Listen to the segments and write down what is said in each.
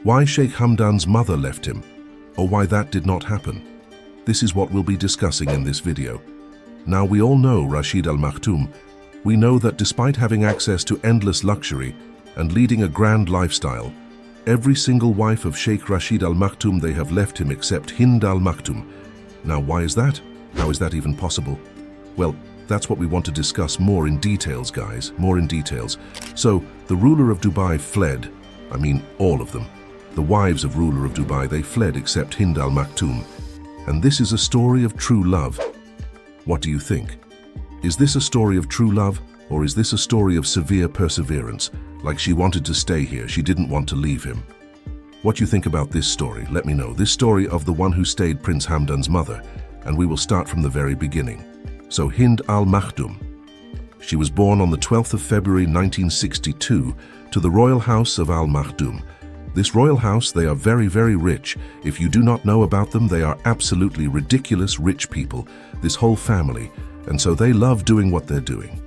why Sheikh Hamdan's mother left him, or why that did not happen. This is what we'll be discussing in this video. Now, we all know Rashid Al Maktoum. We know that despite having access to endless luxury and leading a grand lifestyle, every single wife of Sheikh Rashid Al Maktoum, they have left him except Hind Al Maktoum. Now, why is that? How is that even possible? Well, that's what we want to discuss more in details, guys, more in details. So, the ruler of Dubai fled. I mean, all of them. The wives of ruler of Dubai, they fled except Hind Al Maktoum. And this is a story of true love. What do you think? Is this a story of true love, or is this a story of severe perseverance? Like she wanted to stay here, she didn't want to leave him. What do you think about this story? Let me know. This story of the one who stayed Prince Hamdan's mother, and we will start from the very beginning. So Hind Al Maktoum. She was born on the 12th of February 1962 to the royal house of Al Maktoum. This royal house, they are very, very rich. If you do not know about them, they are absolutely ridiculous rich people, this whole family. And so they love doing what they're doing,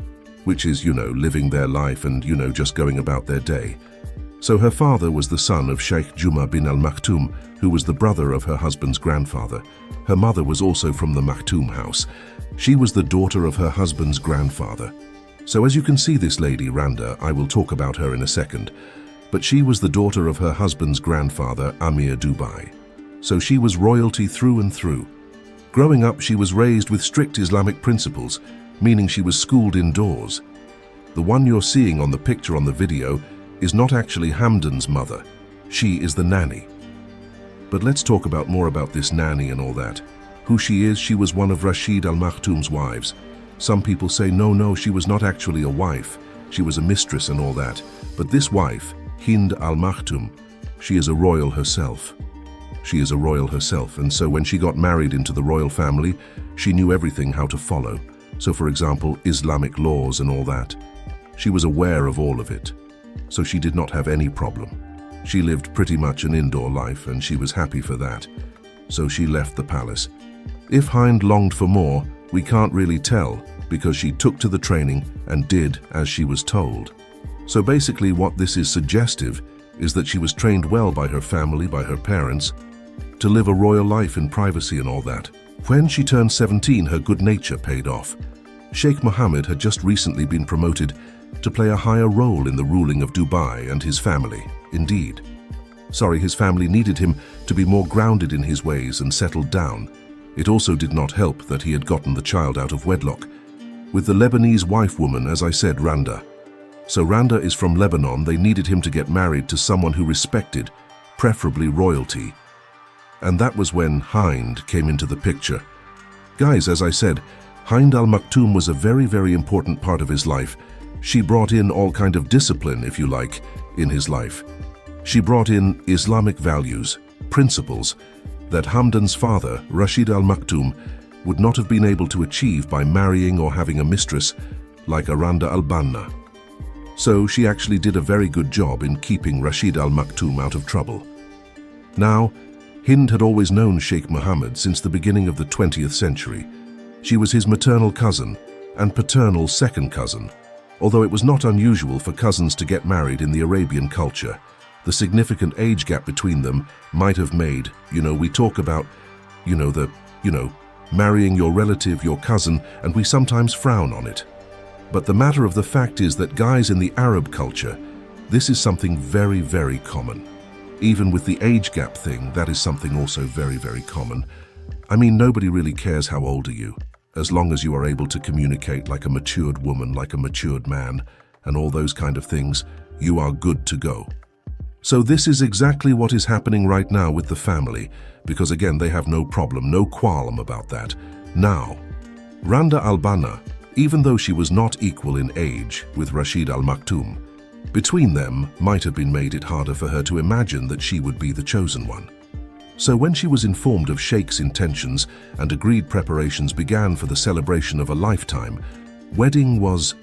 which is, living their life and, just going about their day. So her father was the son of Sheikh Juma bin Al Maktoum, who was the brother of her husband's grandfather. Her mother was also from the Maktoum house. She was the daughter of her husband's grandfather. So as you can see, this lady, Randa, I will talk about her in a second, but she was the daughter of her husband's grandfather, Amir Dubai. So she was royalty through and through. Growing up, she was raised with strict Islamic principles, meaning she was schooled indoors. The one you're seeing on the picture on the video is not actually Hamdan's mother. She is the nanny. But let's talk more about this nanny and all that. Who she is, she was one of Rashid Al Maktoum's wives. Some people say, no, she was not actually a wife. She was a mistress and all that. But this wife, Hind Al Maktoum, she is a royal herself. She is a royal herself, and so when she got married into the royal family, she knew everything how to follow. So for example, Islamic laws and all that. She was aware of all of it. So she did not have any problem. She lived pretty much an indoor life, and she was happy for that. So she left the palace. If Hind longed for more, we can't really tell, because she took to the training and did as she was told. So basically what this is suggestive is that she was trained well by her family, by her parents, to live a royal life in privacy and all that. When she turned 17, her good nature paid off. Sheikh Mohammed had just recently been promoted to play a higher role in the ruling of Dubai and his family. Indeed. His family needed him to be more grounded in his ways and settled down. It also did not help that he had gotten the child out of wedlock with the Lebanese wife woman, as I said, Randa. So Randa is from Lebanon. They needed him to get married to someone who respected, preferably royalty. And that was when Hind came into the picture. Guys, as I said, Hind Al Maktoum was a very, very important part of his life. She brought in all kind of discipline, if you like, in his life. She brought in Islamic values, principles, that Hamdan's father, Rashid Al Maktoum, would not have been able to achieve by marrying or having a mistress like Randa Al Banna. So she actually did a very good job in keeping Rashid Al Maktoum out of trouble. Now, Hind had always known Sheikh Mohammed since the beginning of the 20th century. She was his maternal cousin and paternal second cousin. Although it was not unusual for cousins to get married in the Arabian culture, the significant age gap between them might have made, we talk about, marrying your relative, your cousin, and we sometimes frown on it. But the matter of the fact is that guys in the Arab culture, this is something very, very common. Even with the age gap thing, that is something also very, very common. I mean, nobody really cares how old are you, as long as you are able to communicate like a matured woman, like a matured man, and all those kind of things, you are good to go. So this is exactly what is happening right now with the family, because again, they have no problem, no qualm about that. Now, Randa Al Banna, even though she was not equal in age with Rashid Al Maktoum, between them might have been made it harder for her to imagine that she would be the chosen one. So when she was informed of Sheikh's intentions and agreed preparations began for the celebration of a lifetime, wedding was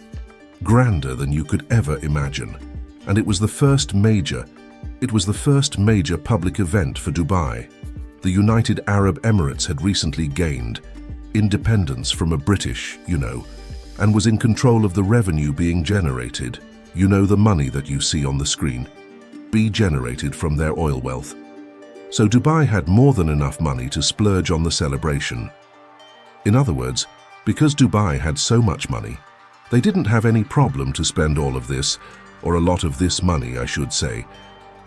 grander than you could ever imagine. And it was the first major public event for Dubai. The United Arab Emirates had recently gained independence from a British, and was in control of the revenue being generated. The money that you see on the screen. be generated from their oil wealth. So Dubai had more than enough money to splurge on the celebration. In other words, because Dubai had so much money, they didn't have any problem to spend all of this, or a lot of this money, I should say,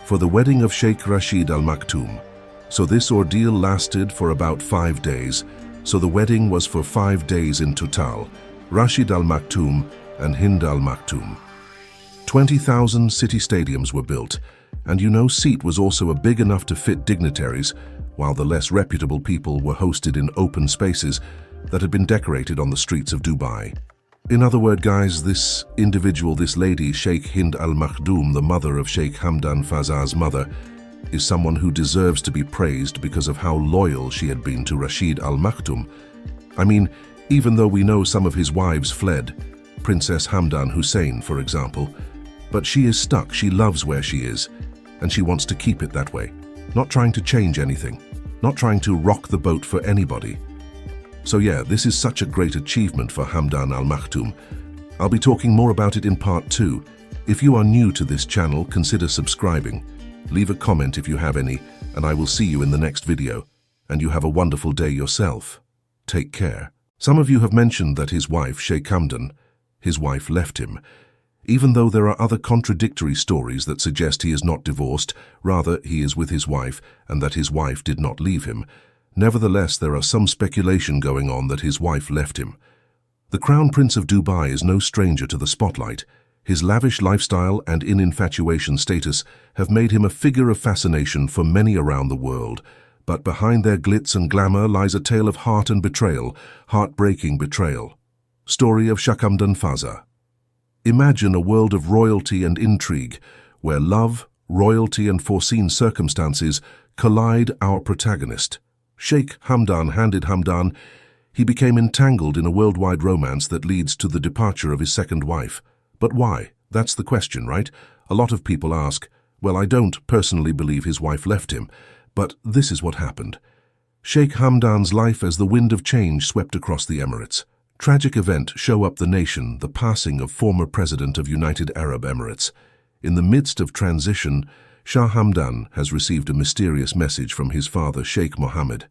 for the wedding of Sheikh Rashid Al Maktoum. So this ordeal lasted for about 5 days, so the wedding was for 5 days in total, Rashid Al Maktoum and Hind Al Maktoum. 20,000 city stadiums were built, and seat was also big enough to fit dignitaries, while the less reputable people were hosted in open spaces that had been decorated on the streets of Dubai. In other words, guys, this lady, Sheikh Hind Al Maktoum, the mother of Sheikh Hamdan Fazar's mother, is someone who deserves to be praised because of how loyal she had been to Rashid Al Maktoum. I mean, even though we know some of his wives fled, Princess Hamdan Hussein, for example, but she is stuck, she loves where she is, and she wants to keep it that way, not trying to change anything, not trying to rock the boat for anybody. So yeah, this is such a great achievement for Hamdan Al Maktoum. I'll be talking more about it in part 2. If you are new to this channel, consider subscribing. Leave a comment if you have any, and I will see you in the next video. And you have a wonderful day yourself. Take care. Some of you have mentioned that his wife, Sheikh Hamdan, his wife left him. Even though there are other contradictory stories that suggest he is not divorced, rather he is with his wife, and that his wife did not leave him. Nevertheless, there are some speculation going on that his wife left him. The Crown Prince of Dubai is no stranger to the spotlight. His lavish lifestyle and infatuation status have made him a figure of fascination for many around the world. But behind their glitz and glamour lies a tale of heart and betrayal, heartbreaking betrayal. Story of Sheikh Hamdan Fazar. Imagine a world of royalty and intrigue, where love, royalty and foreseen circumstances collide. Our protagonist, Sheikh Hamdan, he became entangled in a worldwide romance that leads to the departure of his second wife. But why? That's the question, right? A lot of people ask. Well, I don't personally believe his wife left him, but this is what happened. Sheikh Hamdan's life as the wind of change swept across the Emirates. Tragic event show up the nation, the passing of former President of United Arab Emirates. In the midst of transition, Sheikh Hamdan has received a mysterious message from his father, Sheikh Mohammed.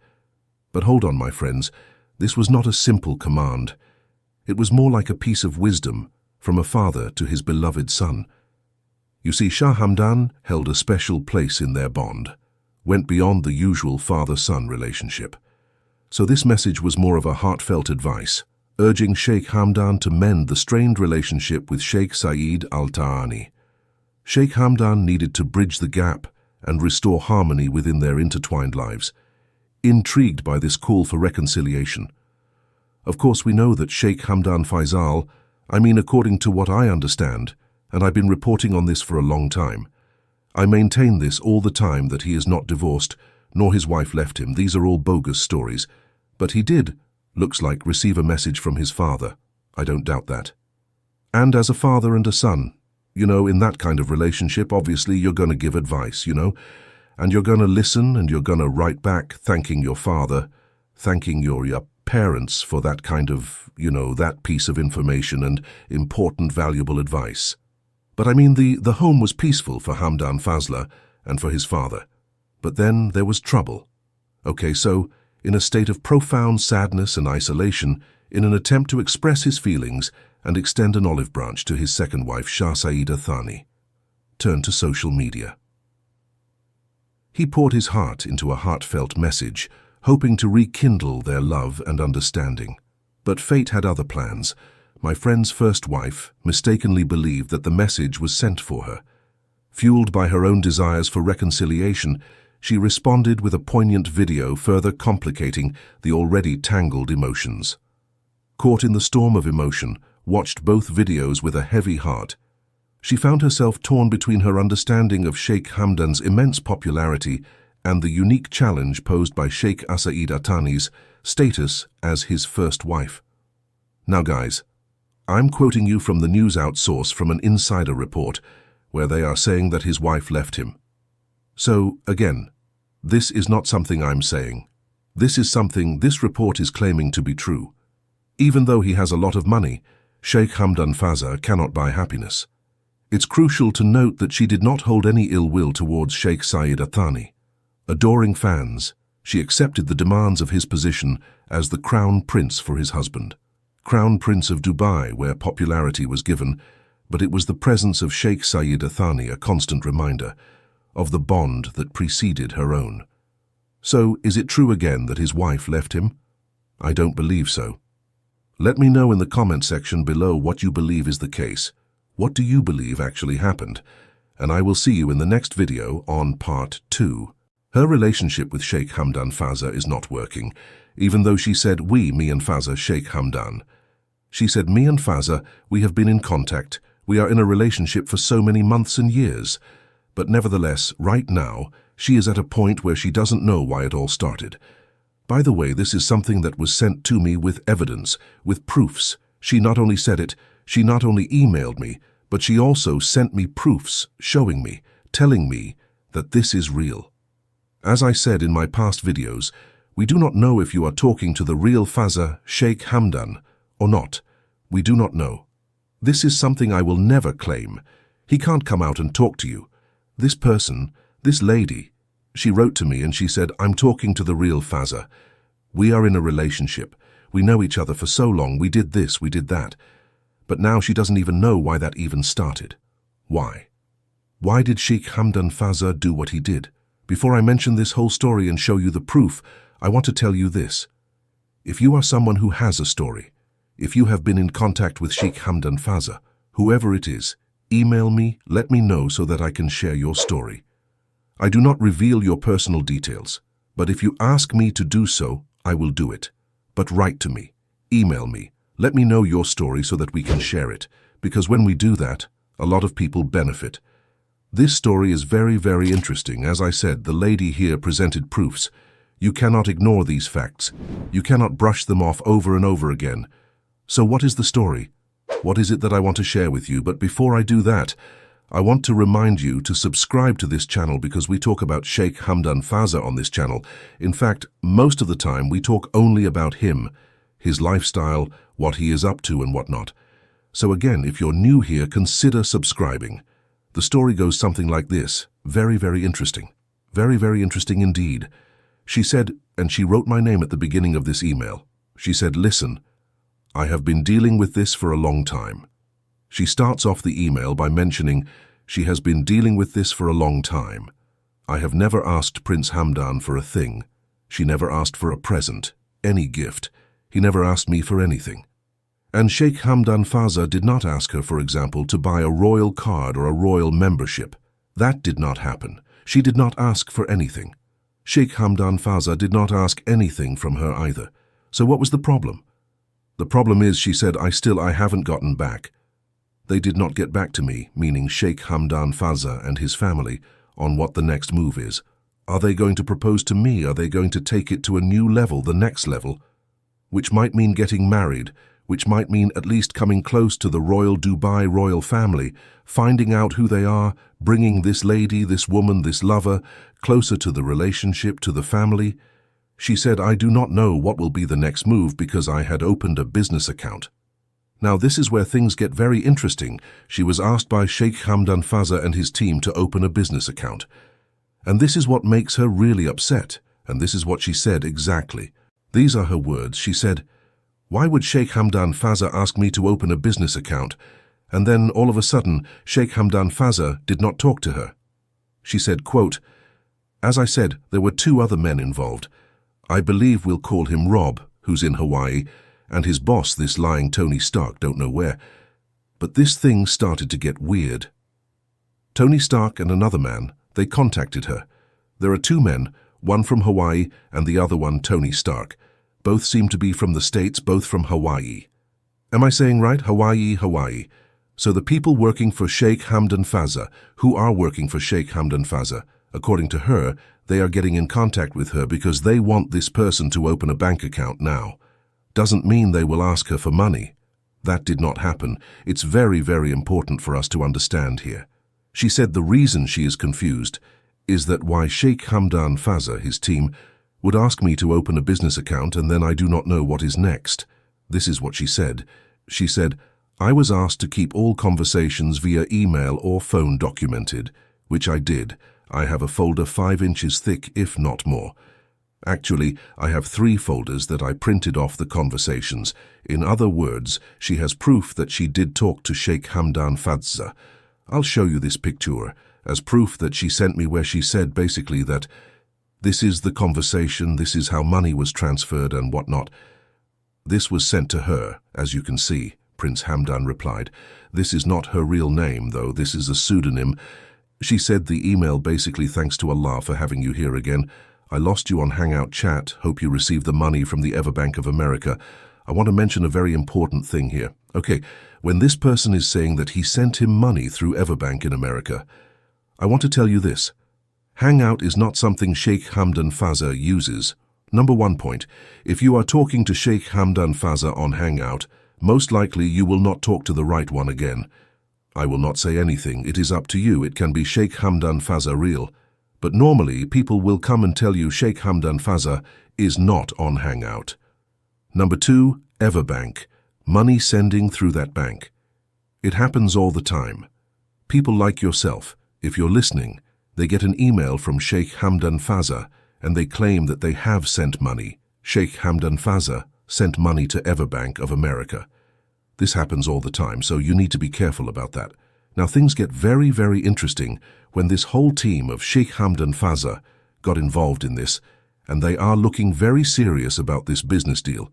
But hold on, my friends, this was not a simple command. It was more like a piece of wisdom from a father to his beloved son. You see, Sheikh Hamdan held a special place in their bond, went beyond the usual father-son relationship. So this message was more of a heartfelt advice, urging Sheikh Hamdan to mend the strained relationship with Sheikh Saeed Al Thani. Sheikh Hamdan needed to bridge the gap and restore harmony within their intertwined lives. Intrigued by this call for reconciliation. Of course, we know that Sheikh Hamdan Faisal, according to what I understand, and I've been reporting on this for a long time. I maintain this all the time, that he is not divorced, nor his wife left him. These are all bogus stories. But he did, looks like, receive a message from his father. I don't doubt that. And as a father and a son, in that kind of relationship, obviously you're going to give advice, and you're going to listen, and you're going to write back thanking your father, thanking your parents for that kind of, that piece of information and important, valuable advice. But the home was peaceful for Hamdan Fazla and for his father. But then there was trouble. Okay, so in a state of profound sadness and isolation, in an attempt to express his feelings and extend an olive branch to his second wife, Sheikh Saeed Thani, turned to social media. He poured his heart into a heartfelt message, hoping to rekindle their love and understanding. But fate had other plans. My friend's first wife mistakenly believed that the message was sent for her. Fueled by her own desires for reconciliation, she responded with a poignant video, further complicating the already tangled emotions. Caught in the storm of emotion, watched both videos with a heavy heart. She found herself torn between her understanding of Sheikh Hamdan's immense popularity and the unique challenge posed by Sheikh Saeed Thani's status as his first wife. Now guys, I'm quoting you from the news outsource from an insider report where they are saying that his wife left him. So, again, this is not something I'm saying. This is something this report is claiming to be true. Even though he has a lot of money, Sheikh Hamdan Fazar cannot buy happiness. It's crucial to note that she did not hold any ill will towards Sheikh Saeed Athani. Adoring fans, she accepted the demands of his position as the Crown Prince for his husband. Crown Prince of Dubai, where popularity was given, but it was the presence of Sheikh Saeed Athani a constant reminder of the bond that preceded her own. So, is it true again that his wife left him? I don't believe so. Let me know in the comment section below what you believe is the case. What do you believe actually happened? And I will see you in the next video on part 2. Her relationship with Sheikh Hamdan Fazza is not working, even though she said me and Fazza, Sheikh Hamdan. She said, me and Fazza, we have been in contact, we are in a relationship for so many months and years. But nevertheless, right now, she is at a point where she doesn't know why it all started. By the way, this is something that was sent to me with evidence, with proofs. She not only said it, she not only emailed me, but she also sent me proofs showing me, telling me that this is real. As I said in my past videos, we do not know if you are talking to the real Fazza, Sheikh Hamdan, or not. We do not know. This is something I will never claim. He can't come out and talk to you. This person, this lady, she wrote to me and she said, I'm talking to the real Fazza. We are in a relationship. We know each other for so long. We did this, we did that. But now she doesn't even know why that even started. Why? Why did Sheikh Hamdan Fazza do what he did? Before I mention this whole story and show you the proof, I want to tell you this. If you are someone who has a story, if you have been in contact with Sheikh Hamdan Fazza, whoever it is, email me, let me know so that I can share your story. I do not reveal your personal details, but if you ask me to do so, I will do it. But write to me, email me, let me know your story so that we can share it, because when we do that, a lot of people benefit. This story is very, very interesting. As I said, the lady here presented proofs. You cannot ignore these facts. You cannot brush them off over and over again. So what is the story? What is it that I want to share with you? But before I do that, I want to remind you to subscribe to this channel because we talk about Sheikh Hamdan Fazza on this channel. In fact, most of the time we talk only about him, his lifestyle, what he is up to and whatnot. So again, if you're new here, consider subscribing. The story goes something like this. Very, very interesting. Very, very interesting indeed. She said, and she wrote my name at the beginning of this email. She said, listen, I have been dealing with this for a long time. She starts off the email by mentioning she has been dealing with this for a long time. I have never asked Prince Hamdan for a thing. She never asked for a present, any gift. He never asked me for anything. And Sheikh Hamdan Fazza did not ask her, for example, to buy a royal card or a royal membership. That did not happen. She did not ask for anything. Sheikh Hamdan Fazza did not ask anything from her either. So what was the problem? The problem is, she said, I haven't gotten back. They did not get back to me, meaning Sheikh Hamdan Fazza and his family, on what the next move is. Are they going to propose to me? Are they going to take it to a new level, the next level? Which might mean getting married, which might mean at least coming close to the royal Dubai royal family, finding out who they are, bringing this lady, this woman, this lover, closer to the relationship, to the family. She said, I do not know what will be the next move because I had opened a business account. Now this is where things get very interesting. She was asked by Sheikh Hamdan Fazza and his team to open a business account. And this is what makes her really upset. And this is what she said exactly. These are her words. She said, why would Sheikh Hamdan Fazza ask me to open a business account? And then all of a sudden, Sheikh Hamdan Fazza did not talk to her. She said, quote, as I said, there were 2 other men involved. I believe we'll call him Rob, who's in Hawaii, and his boss, this lying Tony Stark, don't know where. But this thing started to get weird. Tony Stark and another man, they contacted her. There are 2 men, one from Hawaii and the other one Tony Stark. Both seem to be from the States, both from Hawaii. Am I saying right? Hawaii, Hawaii. So the people working for Sheikh Hamdan Fazza, who are working for Sheikh Hamdan Fazza, according to her, they are getting in contact with her because they want this person to open a bank account now. Doesn't mean they will ask her for money. That did not happen. It's very, very important for us to understand here. She said the reason she is confused is that why Sheikh Hamdan Fazza, his team, would ask me to open a business account and then I do not know what is next. This is what she said. She said, I was asked to keep all conversations via email or phone documented, which I did. I have a folder 5 inches thick, if not more. Actually, I have 3 folders that I printed off the conversations. In other words, she has proof that she did talk to Sheikh Hamdan Fazza. I'll show you this picture as proof that she sent me, where she said basically that this is the conversation, this is how money was transferred and whatnot. This was sent to her, as you can see. Prince Hamdan replied, "This is not her real name, though. This is a pseudonym." She said the email basically, "Thanks to Allah for having you here again. I lost you on Hangout chat. Hope you received the money from the Everbank of America. I want to mention a very important thing here." Okay, when this person is saying that he sent him money through Everbank in America, I want to tell you this. Hangout is not something Sheikh Hamdan Fazza uses. Number 1 point, if you are talking to Sheikh Hamdan Fazza on Hangout, most likely you will not talk to the right one again. I will not say anything. It is up to you. It can be Sheikh Hamdan Fazza real. But normally, people will come and tell you Sheikh Hamdan Fazza is not on Hangout. Number 2, Everbank. Money sending through that bank. It happens all the time. People like yourself, if you're listening, they get an email from Sheikh Hamdan Fazza and they claim that they have sent money. Sheikh Hamdan Fazza sent money to Everbank of America. This happens all the time, so you need to be careful about that. Now things get very, very interesting when this whole team of Sheikh Hamdan Fazza got involved in this, and they are looking very serious about this business deal.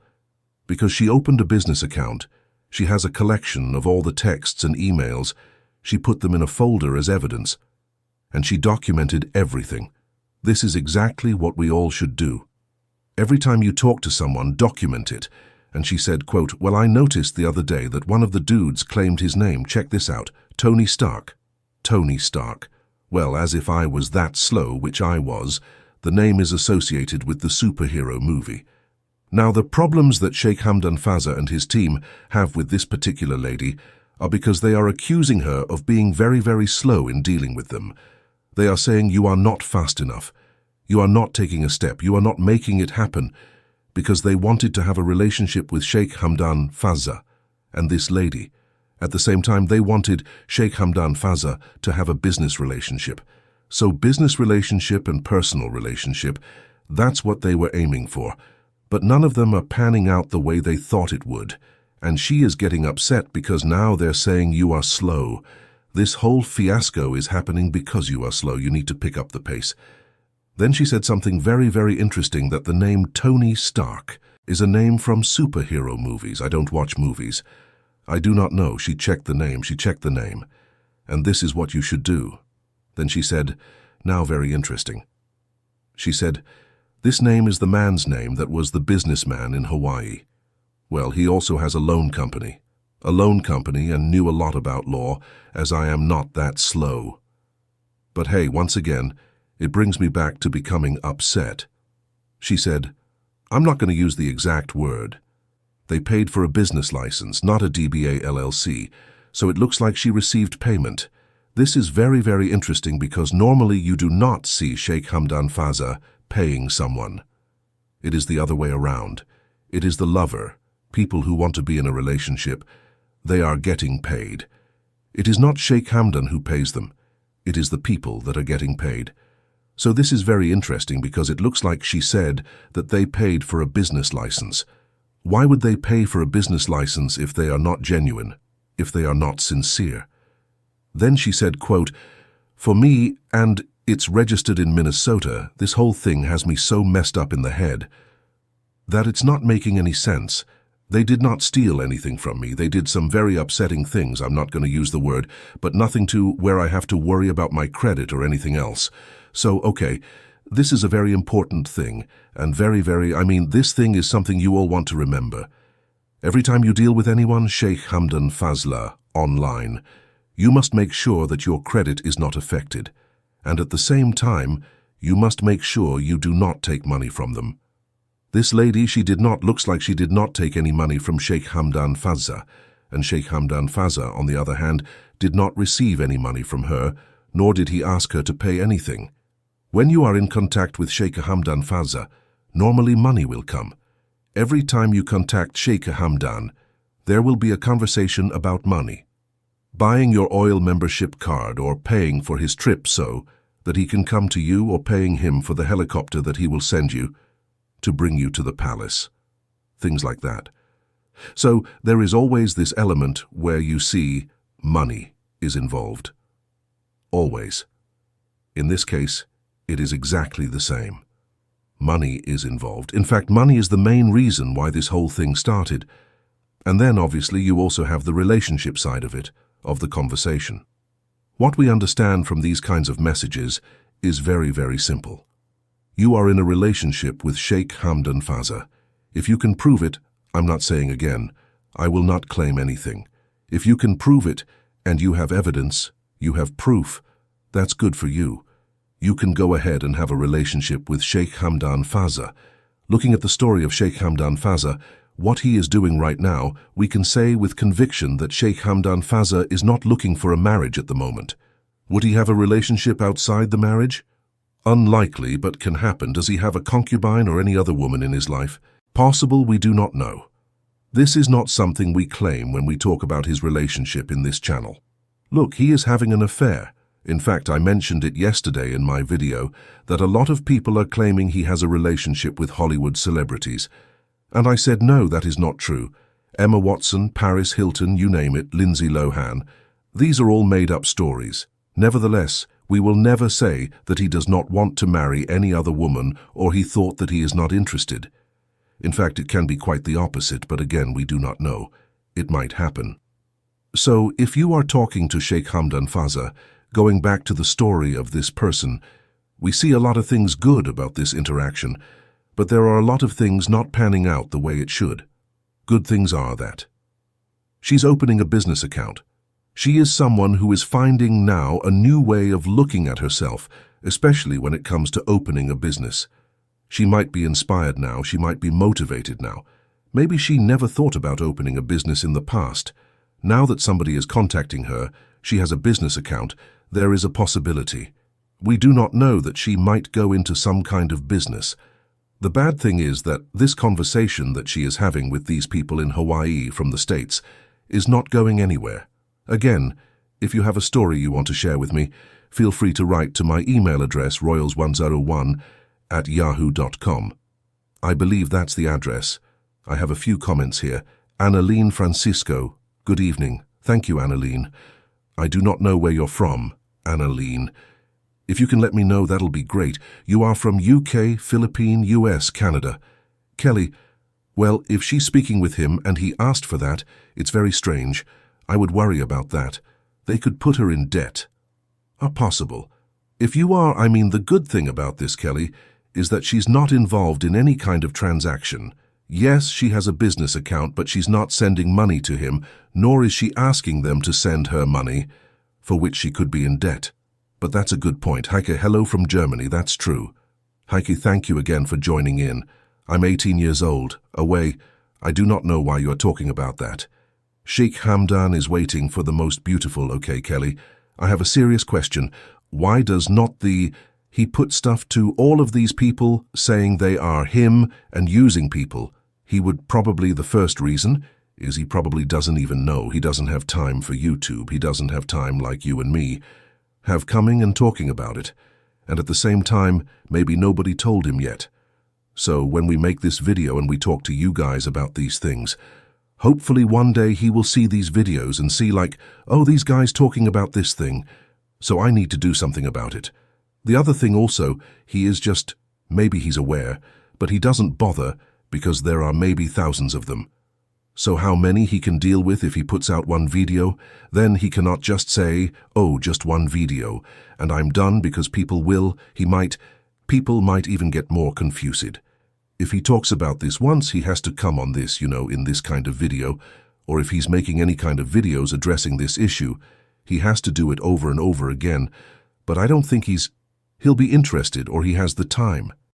Because she opened a business account, she has a collection of all the texts and emails, she put them in a folder as evidence, and she documented everything. This is exactly what we all should do. Every time you talk to someone, document it. And she said, quote, "Well, I noticed the other day that one of the dudes claimed his name. Check this out. Tony Stark." Tony Stark. Well, as if I was that slow, which I was, the name is associated with the superhero movie. Now, the problems that Sheikh Hamdan Fazza and his team have with this particular lady are because they are accusing her of being very, very slow in dealing with them. They are saying you are not fast enough. You are not taking a step. You are not making it happen, because they wanted to have a relationship with Sheikh Hamdan Fazza and this lady. At the same time, they wanted Sheikh Hamdan Fazza to have a business relationship. So business relationship and personal relationship, that's what they were aiming for. But none of them are panning out the way they thought it would. And she is getting upset because now they're saying you are slow. This whole fiasco is happening because you are slow. You need to pick up the pace. Then she said something very, very interesting, that the name Tony Stark is a name from superhero movies. I don't watch movies. I do not know. She checked the name. She checked the name. And this is what you should do. Then she said, now very interesting. She said, this name is the man's name that was the businessman in Hawaii. Well, he also has a loan company. And knew a lot about law, as I am not that slow. But hey, once again, it brings me back to becoming upset. She said, I'm not going to use the exact word. They paid for a business license, not a DBA LLC, so it looks like she received payment. This is very, very interesting because normally you do not see Sheikh Hamdan Fazza paying someone. It is the other way around. It is the lover, people who want to be in a relationship. They are getting paid. It is not Sheikh Hamdan who pays them. It is the people that are getting paid. So this is very interesting because it looks like she said that they paid for a business license. Why would they pay for a business license if they are not genuine, if they are not sincere? Then she said, quote, for me, and it's registered in Minnesota, this whole thing has me so messed up in the head that it's not making any sense. They did not steal anything from me. They did some very upsetting things, I'm not going to use the word, but nothing to where I have to worry about my credit or anything else. So, okay, this is a very important thing, and this thing is something you all want to remember. Every time you deal with anyone, Sheikh Hamdan Fazla, online, you must make sure that your credit is not affected. And at the same time, you must make sure you do not take money from them. This lady, looks like she did not take any money from Sheikh Hamdan Fazza, and Sheikh Hamdan Fazza, on the other hand, did not receive any money from her, nor did he ask her to pay anything. When you are in contact with Sheikh Hamdan Fazza, normally money will come. Every time you contact Sheikh Hamdan, there will be a conversation about money. Buying your oil membership card or paying for his trip so that he can come to you, or paying him for the helicopter that he will send you to bring you to the palace. Things like that. So there is always this element where you see money is involved. Always. In this case, it is exactly the same. Money is involved. In fact, money is the main reason why this whole thing started. And then, obviously, you also have the relationship side of it, of the conversation. What we understand from these kinds of messages is very, very simple. You are in a relationship with Sheikh Hamdan Faza. If you can prove it, I'm not saying again, I will not claim anything. If you can prove it, and you have evidence, you have proof, that's good for you. You can go ahead and have a relationship with Sheikh Hamdan Faza. Looking at the story of Sheikh Hamdan Faza, what he is doing right now, we can say with conviction that Sheikh Hamdan Faza is not looking for a marriage at the moment. Would he have a relationship outside the marriage? Unlikely, but can happen. Does he have a concubine or any other woman in his life? Possible, we do not know. This is not something we claim when we talk about his relationship in this channel. Look, he is having an affair. In fact, I mentioned it yesterday in my video that a lot of people are claiming he has a relationship with Hollywood celebrities. And I said, no, that is not true. Emma Watson, Paris Hilton, you name it, Lindsay Lohan. These are all made-up stories. Nevertheless, we will never say that he does not want to marry any other woman or he thought that he is not interested. In fact, it can be quite the opposite, but again, we do not know. It might happen. So, if you are talking to Sheikh Hamdan Faza, going back to the story of this person, we see a lot of things good about this interaction, but there are a lot of things not panning out the way it should. Good things are that she's opening a business account. She is someone who is finding now a new way of looking at herself, especially when it comes to opening a business. She might be inspired now, she might be motivated now. Maybe she never thought about opening a business in the past. Now that somebody is contacting her, she has a business account, there is a possibility. We do not know that she might go into some kind of business. The bad thing is that this conversation that she is having with these people in Hawaii from the States is not going anywhere. Again, if you have a story you want to share with me, feel free to write to my email address royals101@yahoo.com. I believe that's the address. I have a few comments here. Annalene Francisco, good evening. Thank you, Annalene. I do not know where you're from, Annalene. If you can let me know, that'll be great. You are from UK, Philippines, US, Canada. Kelly, well, if she's speaking with him and he asked for that, it's very strange. I would worry about that. They could put her in debt. Possible. If you are, the good thing about this, Kelly, is that she's not involved in any kind of transaction. Yes, she has a business account, but she's not sending money to him, nor is she asking them to send her money, for which she could be in debt. But that's a good point. Heike, hello from Germany, that's true. Heike, thank you again for joining in. I'm 18 years old, away. I do not know why you are talking about that. Sheikh Hamdan is waiting for the most beautiful, okay, Kelly. I have a serious question. Why does not he put stuff to all of these people saying they are him and using people? He would probably, the first reason is he probably doesn't even know. He doesn't have time for YouTube. He doesn't have time like you and me have coming and talking about it. And at the same time, maybe nobody told him yet. So when we make this video and we talk to you guys about these things, hopefully one day he will see these videos and see like, oh, these guys talking about this thing, so I need to do something about it. The other thing also, he is just, maybe he's aware, but he doesn't bother because there are maybe thousands of them. So how many he can deal with if he puts out one video? Then he cannot just say, oh, just one video, and I'm done because people might even get more confused. If he talks about this once, he has to come on this, in this kind of video, or if he's making any kind of videos addressing this issue, he has to do it over and over again. But I don't think he'll be interested or he has the time.